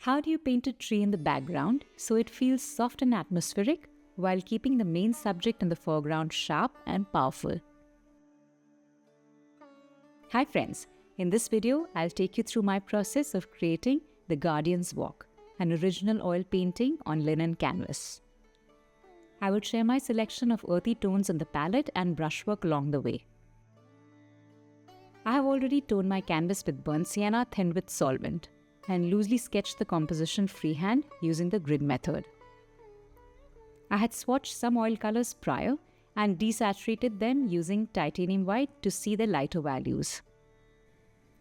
How do you paint a tree in the background so it feels soft and atmospheric while keeping the main subject in the foreground sharp and powerful? Hi friends, in this video I'll take you through my process of creating the Guardian's Walk, an original oil painting on linen canvas. I will share my selection of earthy tones on the palette and brushwork along the way. I have already toned my canvas with burnt sienna thinned with solvent and loosely sketched the composition freehand using the grid method. I had swatched some oil colors prior and desaturated them using titanium white to see the lighter values.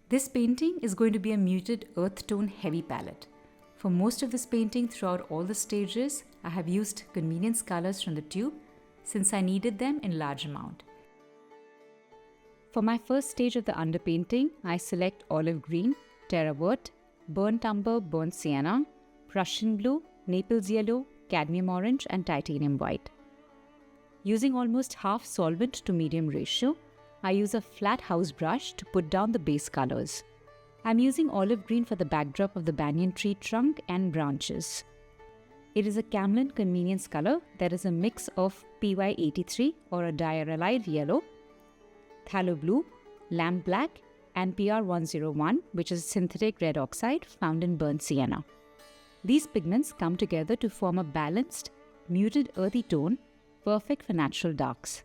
This painting is going to be a muted earth tone heavy palette. For most of this painting throughout all the stages, I have used convenience colors from the tube since I needed them in large amount. For my first stage of the underpainting, I select olive green, Terre Verte, Burnt Umber, Burnt Sienna, Prussian Blue, Naples Yellow, Cadmium Orange and Titanium White. Using almost half solvent to medium ratio, I use a flat house brush to put down the base colors. I'm using olive green for the backdrop of the banyan tree trunk and branches. It is a Camlin convenience color that is a mix of PY83 or a diarylide yellow, phthalo blue, lamp black and PR101, which is synthetic red oxide found in burnt sienna. These pigments come together to form a balanced, muted earthy tone, perfect for natural darks.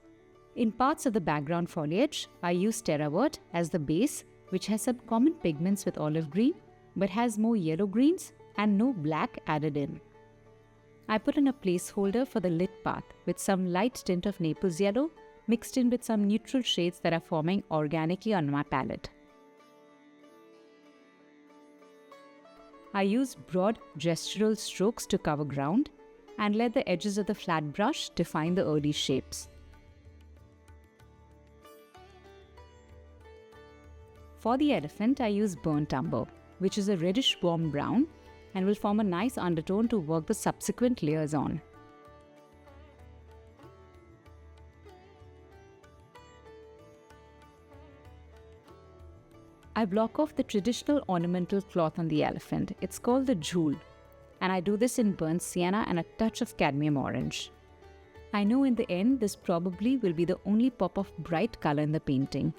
In parts of the background foliage, I use Terre Verte as the base, which has some common pigments with olive green, but has more yellow greens and no black added in. I put in a placeholder for the lit path with some light tint of Naples yellow mixed in with some neutral shades that are forming organically on my palette. I use broad gestural strokes to cover ground and let the edges of the flat brush define the early shapes. For the elephant, I use Burnt Umber, which is a reddish warm brown and will form a nice undertone to work the subsequent layers on. I block off the traditional ornamental cloth on the elephant. It's called the jhool, and I do this in burnt sienna and a touch of cadmium orange. I know in the end this probably will be the only pop of bright color in the painting.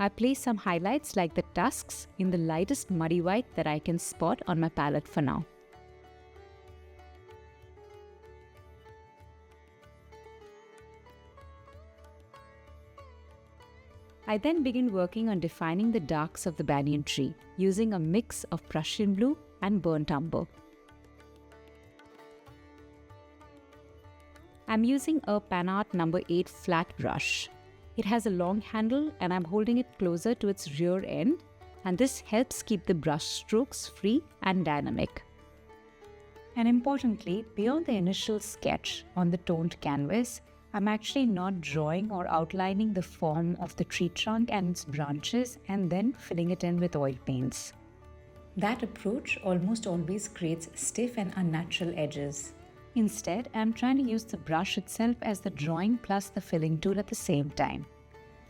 I place some highlights like the tusks in the lightest muddy white that I can spot on my palette for now. I then begin working on defining the darks of the banyan tree using a mix of Prussian blue and burnt umber. I'm using a Panart No. 8 flat brush. It has a long handle and I'm holding it closer to its rear end, and this helps keep the brush strokes free and dynamic. And importantly, beyond the initial sketch on the toned canvas, I'm actually not drawing or outlining the form of the tree trunk and its branches and then filling it in with oil paints. That approach almost always creates stiff and unnatural edges. Instead, I'm trying to use the brush itself as the drawing plus the filling tool at the same time.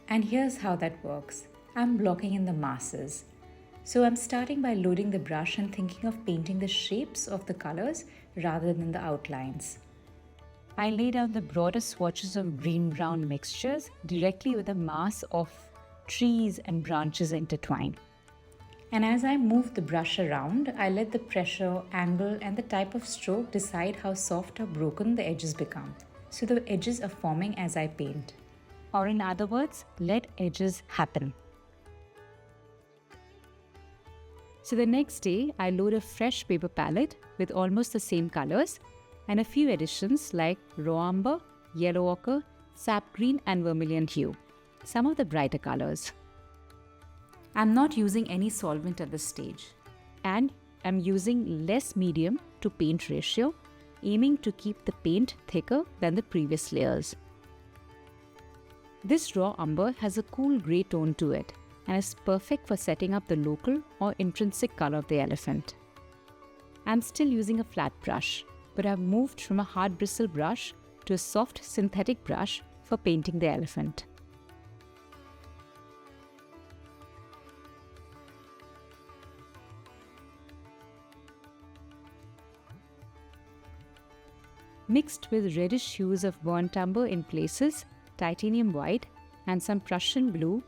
And here's how that works. I'm blocking in the masses. So I'm starting by loading the brush and thinking of painting the shapes of the colors rather than the outlines. I lay down the broader swatches of green-brown mixtures directly with a mass of trees and branches intertwined. And as I move the brush around, I let the pressure, angle and the type of stroke decide how soft or broken the edges become. So the edges are forming as I paint. Or in other words, let edges happen. So the next day, I load a fresh paper palette with almost the same colors and a few additions like raw umber, yellow ochre, sap green and vermilion hue, some of the brighter colors. I'm not using any solvent at this stage, and I'm using less medium to paint ratio, aiming to keep the paint thicker than the previous layers. This raw umber has a cool grey tone to it and is perfect for setting up the local or intrinsic color of the elephant. I'm still using a flat brush, but I've moved from a hard bristle brush to a soft synthetic brush for painting the elephant. Mixed with reddish hues of burnt umber in places, titanium white, and some Prussian blue,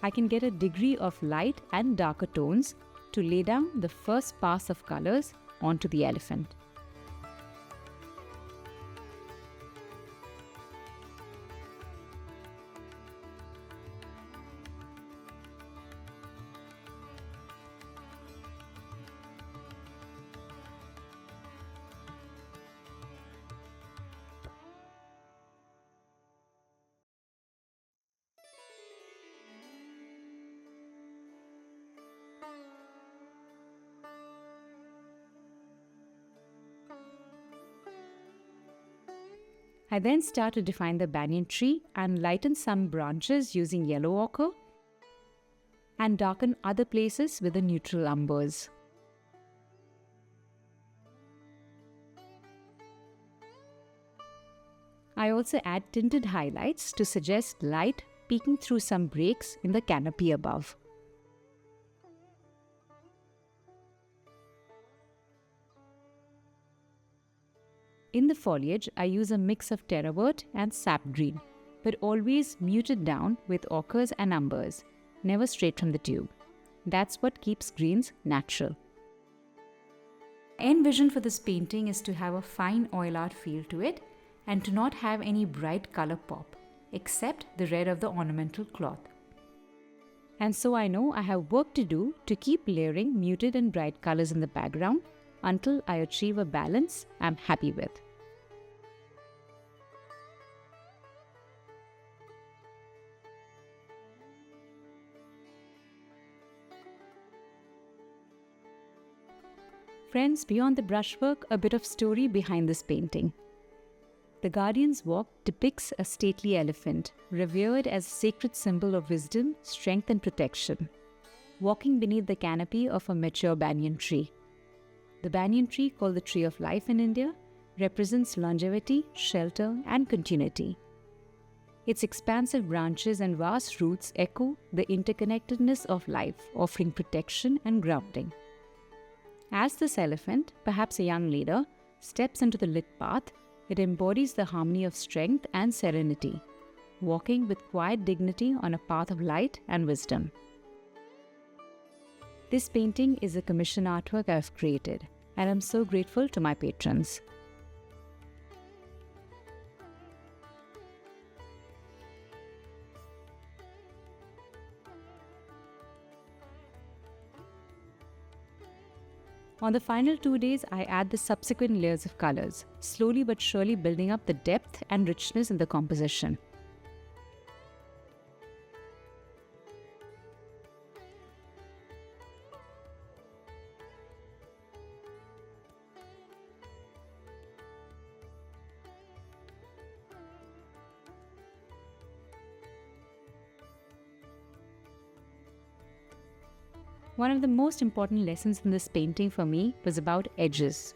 I can get a degree of light and darker tones to lay down the first pass of colors onto the elephant. I then start to define the banyan tree and lighten some branches using yellow ochre and darken other places with the neutral umbers. I also add tinted highlights to suggest light peeking through some breaks in the canopy above. In the foliage, I use a mix of Terre Verte and sap green, but always muted down with ochres and umbers, never straight from the tube. That's what keeps greens natural. My end vision for this painting is to have a fine oil art feel to it and to not have any bright color pop, except the red of the ornamental cloth. And so I know I have work to do to keep layering muted and bright colors in the background until I achieve a balance I'm happy with. Friends, beyond the brushwork, a bit of story behind this painting. The Guardian's Walk depicts a stately elephant, revered as a sacred symbol of wisdom, strength and protection, walking beneath the canopy of a mature banyan tree. The banyan tree, called the tree of life in India, represents longevity, shelter, and continuity. Its expansive branches and vast roots echo the interconnectedness of life, offering protection and grounding. As this elephant, perhaps a young leader, steps into the lit path, it embodies the harmony of strength and serenity, walking with quiet dignity on a path of light and wisdom. This painting is a commission artwork I've created, and I'm so grateful to my patrons. On the final 2 days, I add the subsequent layers of colors, slowly but surely building up the depth and richness in the composition. One of the most important lessons in this painting for me was about edges.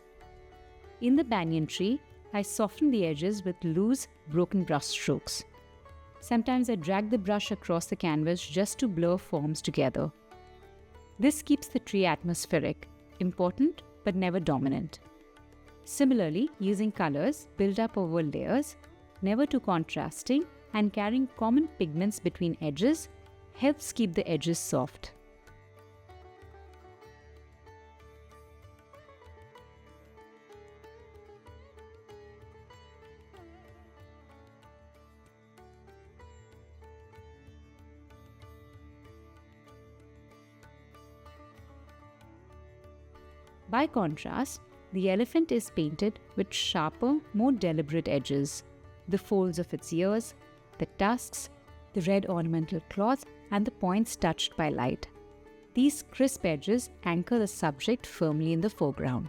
In the banyan tree, I soften the edges with loose, broken brush strokes. Sometimes I drag the brush across the canvas just to blur forms together. This keeps the tree atmospheric, important but never dominant. Similarly, using colors built up over layers, never too contrasting, and carrying common pigments between edges helps keep the edges soft. By contrast, the elephant is painted with sharper, more deliberate edges, the folds of its ears, the tusks, the red ornamental cloth, and the points touched by light. These crisp edges anchor the subject firmly in the foreground.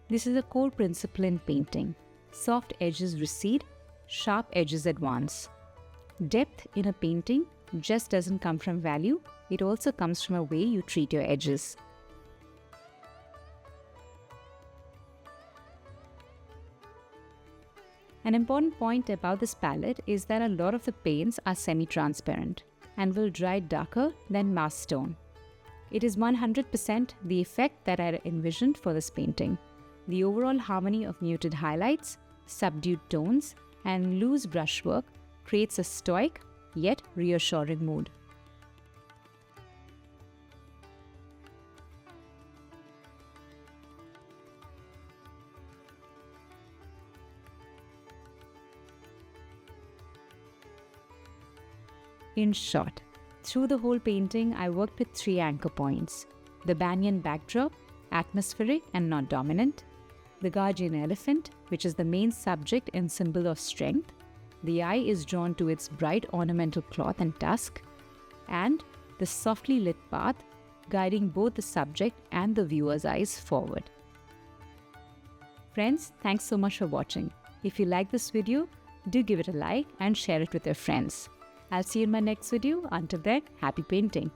This is a core principle in painting. Soft edges recede, sharp edges advance. Depth in a painting just doesn't come from value, it also comes from a way you treat your edges. An important point about this palette is that a lot of the paints are semi-transparent and will dry darker than masked stone. It is 100% the effect that I envisioned for this painting. The overall harmony of muted highlights, subdued tones, and loose brushwork creates a stoic yet reassuring mood. In short, through the whole painting, I worked with 3 anchor points: the Banyan backdrop, atmospheric and not dominant; the guardian elephant, which is the main subject and symbol of strength. The eye is drawn to its bright ornamental cloth and tusk; and the softly lit path, guiding both the subject and the viewer's eyes forward. Friends, thanks so much for watching. If you like this video, do give it a like and share it with your friends. I'll see you in my next video. Until then, happy painting!